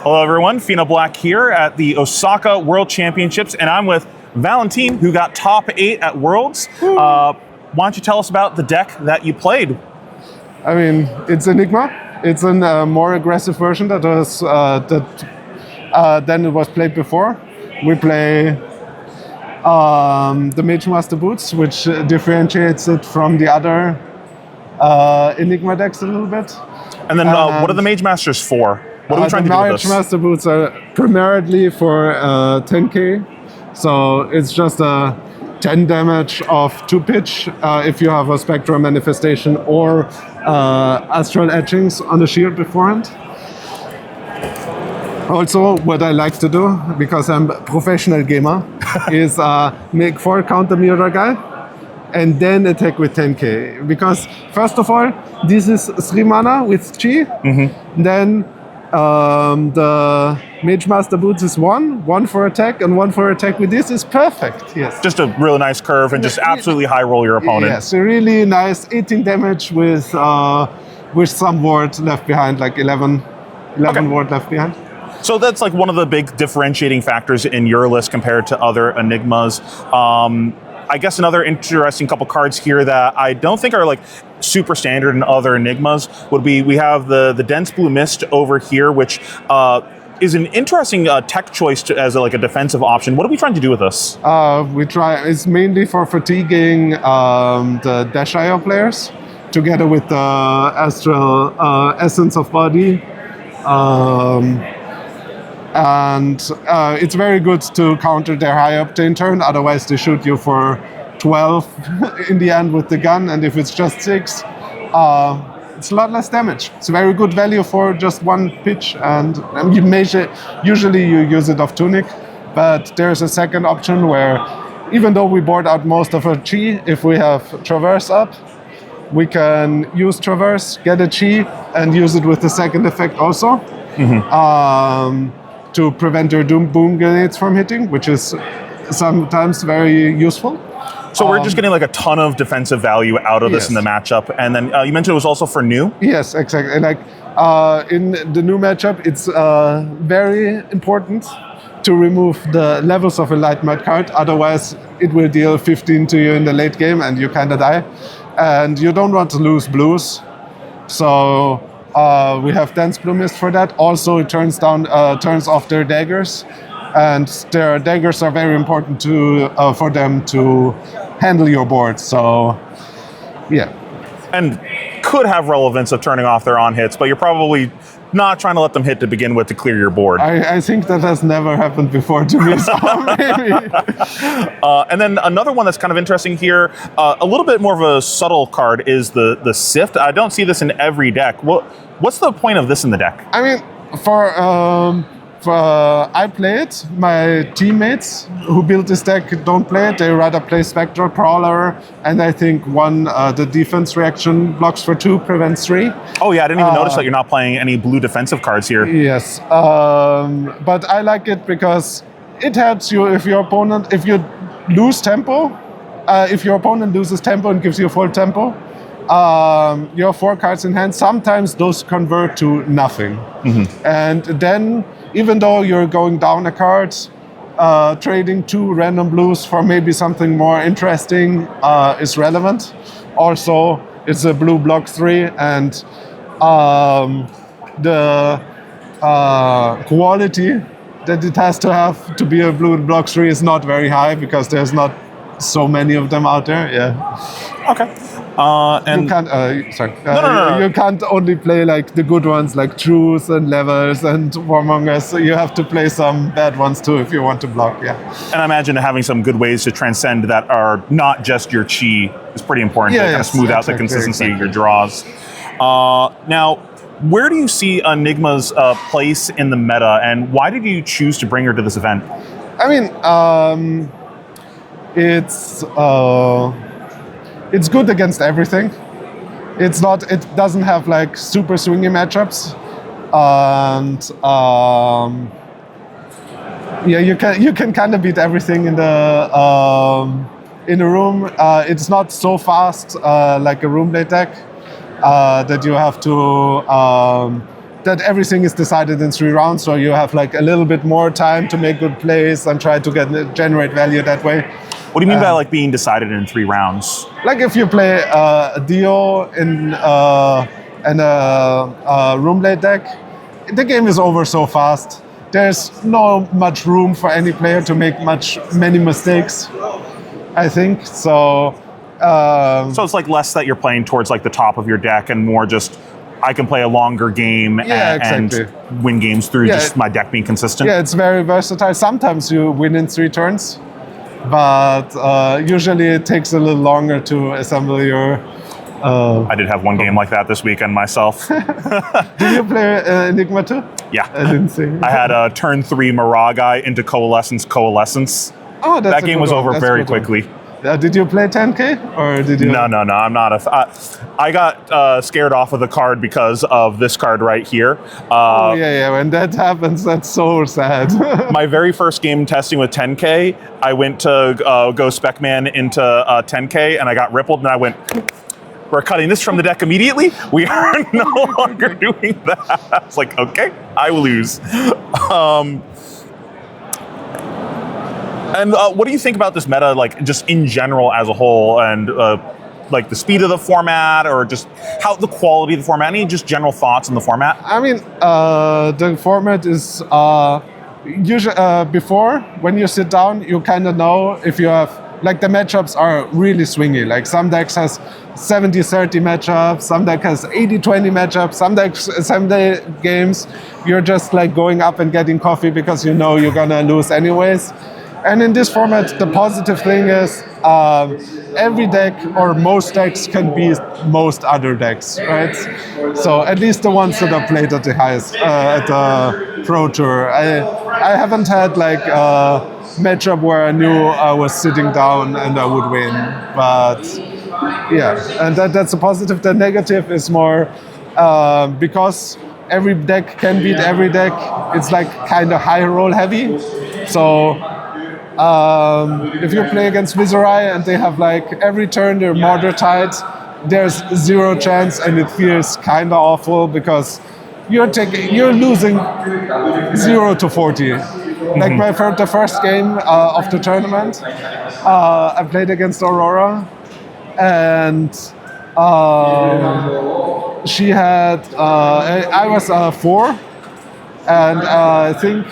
Hello everyone, pheanoblack here at the Osaka World Championships, and I'm with Valentin, who got top 8 at Worlds. Why don't you tell us about the deck that you played? I mean, it's Enigma. It's a more aggressive version than it was played before. We play the Mage Master Boots, which differentiates it from the other Enigma decks a little bit. And then what are the Mage Masters for? What are we trying to do with this? The Mage Master Boots are primarily for 10k. So it's just a 10 damage of 2 pitch if you have a Spectral Manifestation or Astral Etchings on the shield beforehand. Also, what I like to do, because I'm a professional gamer, is make 4 counter Mirror Guy and then attack with 10k. Because first of all, this is 3 mana with Chi. Then the Mage Master Boots is 1 for attack, and 1 for attack with this is perfect. Yes. Just a really nice curve and just absolutely high roll your opponent. Yes, a really nice 18 damage with some ward left behind, like 11 ward left behind. So that's like one of the big differentiating factors in your list compared to other Enigmas. I guess another interesting couple cards here that I don't think are like super standard in other Enigmas would be, we have the Dense Blue Mist over here, which is an interesting tech choice as a defensive option. What are we trying to do with this? It's mainly for fatiguing the Dash.io players, together with the Astral Essence of Body. And it's very good to counter their high octane turn, otherwise they shoot you for 12 in the end with the gun, and if it's just 6, it's a lot less damage. It's a very good value for just 1 pitch, and usually you use it off Tunic, but there's a second option where, even though we board out most of our Chi, if we have Traverse up, we can use Traverse, get a Chi, and use it with the second effect also. To prevent your boom grenades from hitting, which is sometimes very useful. So we're just getting like a ton of defensive value out of this in the matchup. And then you mentioned it was also for new? Yes, exactly. Like in the new matchup, it's very important to remove the levels of a Light Might card. Otherwise, it will deal 15 to you in the late game and you kind of die. And you don't want to lose blues. So we have Dense Blue Mist for that. Also, it turns off their daggers, and their daggers are very important for them to handle your board. So, yeah. And could have relevance of turning off their on hits, but you're probably not trying to let them hit to begin with to clear your board. I think that has never happened before to me, so maybe. And then another one that's kind of interesting here, a little bit more of a subtle card, is the Sift. I don't see this in every deck. What's the point of this in the deck? I mean, I play it. My teammates who built this deck don't play it. They rather play Spectral Prowler, and I think the defense reaction blocks for 2, prevents 3. Oh yeah, I didn't even notice that you're not playing any blue defensive cards here. Yes, but I like it because it helps you if you lose tempo. If your opponent loses tempo and gives you full tempo, you have 4 cards in hand. Sometimes those convert to nothing, and then, even though you're going down a card, trading 2 random blues for maybe something more interesting is relevant. Also, it's a blue block 3, and the quality that it has to have to be a blue block 3 is not very high, because there's not so many of them out there. Yeah. Okay. And you can't. No. You can't only play like the good ones, like Truth and Levels and Warmongers. You have to play some bad ones too if you want to block. Yeah. And I imagine having some good ways to transcend that are not just your Chi is pretty important to kind of smooth out the consistency of your draws. Now, where do you see Enigma's place in the meta, and why did you choose to bring her to this event? I mean, it's good against everything. It doesn't have like super swingy matchups, and you can kind of beat everything in the room. It's not so fast like a room blade deck that you have to that everything is decided in 3 rounds, so you have like a little bit more time to make good plays and try to generate value that way. What do you mean by like being decided in 3 rounds? Like if you play a Dio in a Roomblade deck, the game is over so fast. There's no much room for any player to make many mistakes, I think. So it's like less that you're playing towards like the top of your deck and more just I can play a longer game and win games through just my deck being consistent. Yeah, it's very versatile. Sometimes you win in 3 turns, but usually it takes a little longer to assemble your... I did have one game like that this weekend myself. Did you play Enigma too? Yeah. I didn't see. I had a turn 3 Maragai into Coalescence. Oh, that game was over very quickly. Did you play 10K or did you? No. I'm not I got scared off of the card because of this card right here. Yeah. When that happens, that's so sad. My very first game testing with 10K, I went to go Specman into 10K, and I got rippled, and I went, we're cutting this from the deck immediately. We are no longer doing that. I was like, okay, I will lose. And what do you think about this meta, like just in general as a whole, and like the speed of the format, or just how the quality of the format? Any just general thoughts on the format? I mean, the format is usually before when you sit down, you kind of know if you have. Like the matchups are really swingy. Like some decks has 70-30 matchups, some deck has 80-20 matchups, some games you're just like going up and getting coffee because you know you're gonna lose anyways. And in this format, the positive thing is every deck or most decks can beat most other decks, right? So at least the ones that are played at the highest, at the Pro Tour. I haven't had like a matchup where I knew I was sitting down and I would win, but yeah, and that's a positive. The negative is more because every deck can beat every deck, it's like kind of high roll heavy. So if you play against Viserai and they have like every turn they're Mordor tied, there's 0 chance, and it feels kind of awful because you're losing 0 to 40. Like the first game of the tournament, I played against Aurora, and she had I was 4, and I think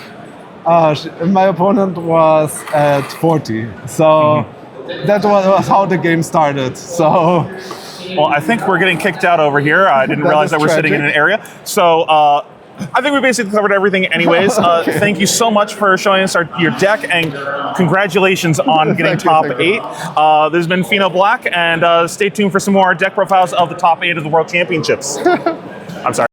my opponent was at 40. So that was how the game started. So. Well, I think we're getting kicked out over here. I didn't realize that we're sitting in an area. So I think we basically covered everything anyways. Thank you so much for showing us your deck, and congratulations on getting top 8. This has been pheanoblack, and stay tuned for some more deck profiles of the top 8 of the World Championships. I'm sorry.